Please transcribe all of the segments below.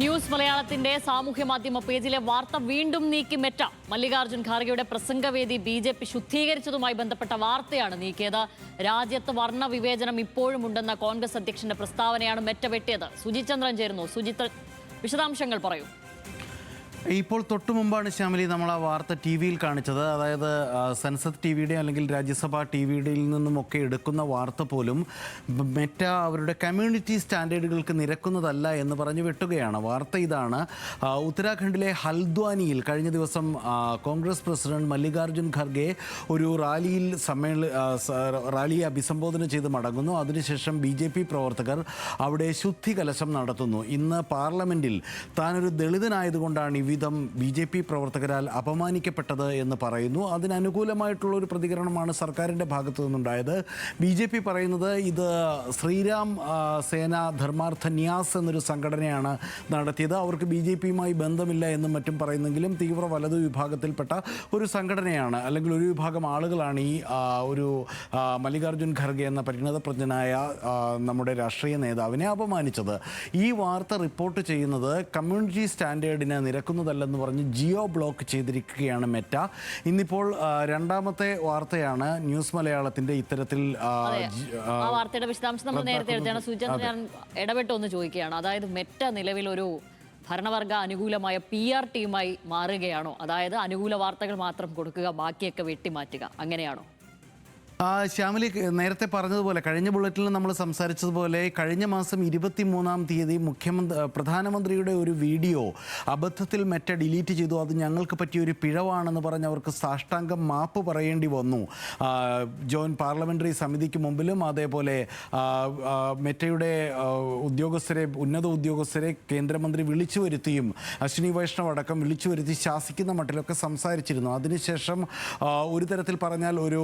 News മലയാളത്തിന്റെ സാമൂഹ്യ മാധ്യമ പേജിലെ വാർത്ത വീണ്ടും നീക്കി മെറ്റ. മല്ലികാർജ്ജുൻ ഖാർഗെയുടെ പ്രസംഗവേദി ബി.ജെ.പി. ശുദ്ധീകരിച്ചതുമായി ബന്ധപ്പെട്ട വാർത്തയാണ് നീക്കിയത്. രാജ്യത്ത് വർണ്ണ വിവേചനം ഇപ്പോഴും ഉണ്ടെന്ന കോൺഗ്രസ് അധ്യക്ഷന്റെ പ്രസ്താവനയാണ് മെറ്റ വെട്ടിയത്. സുജിചന്ദ്രൻ ചേരുന്നു. സുജിത്ത്, വിശദാംശങ്ങൾ പറയൂ. ഇപ്പോൾ തൊട്ടു മുമ്പാണ് ശ്യാമലി നമ്മൾ ആ വാർത്ത ടി വിയിൽ കാണിച്ചത്. അതായത് സൻസദ് ടി വിയുടെ അല്ലെങ്കിൽ രാജ്യസഭ ടി വിയുടെ നിന്നുമൊക്കെ എടുക്കുന്ന വാർത്ത പോലും മെറ്റ അവരുടെ കമ്മ്യൂണിറ്റി സ്റ്റാൻഡേർഡുകൾക്ക് നിരക്കുന്നതല്ല എന്ന് പറഞ്ഞ് വെട്ടുകയാണ്. വാർത്ത ഇതാണ്: ഉത്തരാഖണ്ഡിലെ ഹൽദ്വാനിയിൽ കഴിഞ്ഞ ദിവസം കോൺഗ്രസ് പ്രസിഡന്റ് മല്ലികാർജ്ജുൻ ഖർഗെ ഒരു റാലിയെ അഭിസംബോധന ചെയ്ത് മടങ്ങുന്നു. അതിനുശേഷം ബി.ജെ.പി. പ്രവർത്തകർ അവിടെ ശുദ്ധി കലശം നടത്തുന്നു. ഇന്ന് പാർലമെന്റിൽ താനൊരു ദളിതനായതുകൊണ്ടാണ് വിധം ബി.ജെ.പി. പ്രവർത്തകരാൽ അപമാനിക്കപ്പെട്ടത് എന്ന് പറയുന്നു. അതിനനുകൂലമായിട്ടുള്ള ഒരു പ്രതികരണമാണ് സർക്കാരിൻ്റെ ഭാഗത്തു നിന്നുണ്ടായത്. ബി.ജെ.പി. പറയുന്നത് ഇത് ശ്രീരാം സേന ധർമാർത്ഥ ന്യാസ് എന്നൊരു സംഘടനയാണ് നടത്തിയത്, അവർക്ക് ബി.ജെ.പിയുമായി ബന്ധമില്ല എന്നും മറ്റും പറയുന്നെങ്കിലും തീവ്ര വലതു വിഭാഗത്തിൽപ്പെട്ട ഒരു സംഘടനയാണ്, അല്ലെങ്കിൽ ഒരു വിഭാഗം ആളുകളാണ് ഈ ഒരു മല്ലികാർജ്ജുൻ ഖർഗെ എന്ന പരിണതപ്രജ്ഞനായ നമ്മുടെ രാഷ്ട്രീയ നേതാവിനെ അപമാനിച്ചത്. ഈ വാർത്ത റിപ്പോർട്ട് ചെയ്യുന്നത് കമ്മ്യൂണിറ്റി സ്റ്റാൻഡേർഡിന് നിരക്കുന്ന ല്ലെന്ന് പറഞ്ഞ് ജിയോ ബ്ലോക്ക് ചെയ്തിരിക്കുകയാണ് മെറ്റ. ഇന്നിപ്പോൾ രണ്ടാമത്തെ വാർത്തയാണ് ന്യൂസ് മലയാളത്തിന്റെ ഇത്തരത്തിൽ വാർത്തയുടെ വിശദാംശം നമ്മൾ നേരത്തെ എഴുതിയാണ്. സുജിചന്ദ്രൻ, ഞാൻ ഇടപെട്ട് ഒന്ന് ചോദിക്കുകയാണ്. അതായത് മെറ്റ നിലവിൽ ഒരു ഭരണവർഗ അനുകൂലമായ PR ടീമായി മാറുകയാണോ? അതായത് അനുകൂല വാർത്തകൾ മാത്രം കൊടുക്കുക, ബാക്കിയൊക്കെ വെട്ടിമാറ്റുക, അങ്ങനെയാണോ? നേരത്തെ പറഞ്ഞതുപോലെ, കഴിഞ്ഞ ബുള്ളറ്റിൽ നമ്മൾ സംസാരിച്ചതുപോലെ, കഴിഞ്ഞ മാസം 23-ാം തീയതി പ്രധാനമന്ത്രിയുടെ ഒരു വീഡിയോ അബദ്ധത്തിൽ മെറ്റ ഡിലീറ്റ് ചെയ്തു. അത് ഞങ്ങൾക്ക് പറ്റിയൊരു പിഴവാണെന്ന് പറഞ്ഞ് അവർക്ക് സാഷ്ടാംഗം മാപ്പ് പറയേണ്ടി വന്നു. ജോയിന്റ് പാർലമെന്ററി സമിതിക്ക് മുമ്പിലും അതേപോലെ മെറ്റയുടെ ഉന്നത ഉദ്യോഗസ്ഥരെ കേന്ദ്രമന്ത്രി വിളിച്ചു വരുത്തിയും അശ്വിനി വൈഷ്ണവ് അടക്കം വിളിച്ചു വരുത്തി ശാസിക്കുന്ന മട്ടിലൊക്കെ സംസാരിച്ചിരുന്നു. അതിനുശേഷം ഒരു തരത്തിൽ പറഞ്ഞാൽ ഒരു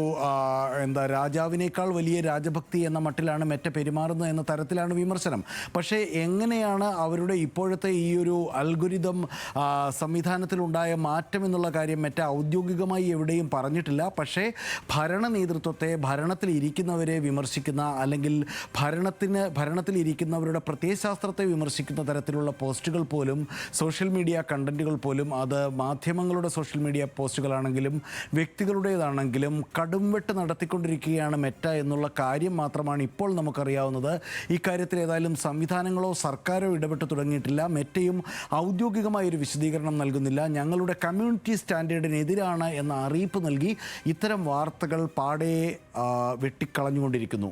രാജാവിനേക്കാൾ വലിയ രാജഭക്തി എന്ന മട്ടിലാണ് മെറ്റ പെരുമാറുന്നത് എന്ന തരത്തിലാണ് വിമർശനം. പക്ഷേ എങ്ങനെയാണ് അവരുടെ ഇപ്പോഴത്തെ ഈ ഒരു അൽഗോരിതം സംവിധാനത്തിലുണ്ടായ മാറ്റം എന്നുള്ള കാര്യം മെറ്റ ഔദ്യോഗികമായി എവിടെയും പറഞ്ഞിട്ടില്ല. പക്ഷേ ഭരണ നേതൃത്വത്തെ, ഭരണത്തിൽ ഇരിക്കുന്നവരെ വിമർശിക്കുന്ന, അല്ലെങ്കിൽ ഭരണത്തിൽ ഇരിക്കുന്നവരുടെ പ്രത്യയശാസ്ത്രത്തെ വിമർശിക്കുന്ന തരത്തിലുള്ള പോസ്റ്റുകൾ പോലും, സോഷ്യൽ മീഡിയ കണ്ടന്റുകൾ പോലും, അത് മാധ്യമങ്ങളുടെ സോഷ്യൽ മീഡിയ പോസ്റ്റുകളാണെങ്കിലും വ്യക്തികളുടേതാണെങ്കിലും കടുംവെട്ട് നടത്തിക്കൊണ്ടിരിക്കുകയാണ് മെറ്റ എന്നുള്ള കാര്യം മാത്രമാണ് ഇപ്പോൾ നമുക്കറിയാവുന്നത്. ഇക്കാര്യത്തിൽ ഏതായാലും സംവിധാനങ്ങളോ സർക്കാരോ ഇടപെട്ട് തുടങ്ങിയിട്ടില്ല. മെറ്റയും ഔദ്യോഗികമായൊരു വിശദീകരണം നൽകുന്നില്ല. ഞങ്ങളുടെ കമ്മ്യൂണിറ്റി സ്റ്റാൻഡേർഡിനെതിരാണ് എന്ന അറിയിപ്പ് നൽകി ഇത്തരം വാർത്തകൾ പാടെ വെട്ടിക്കളഞ്ഞുകൊണ്ടിരിക്കുന്നു.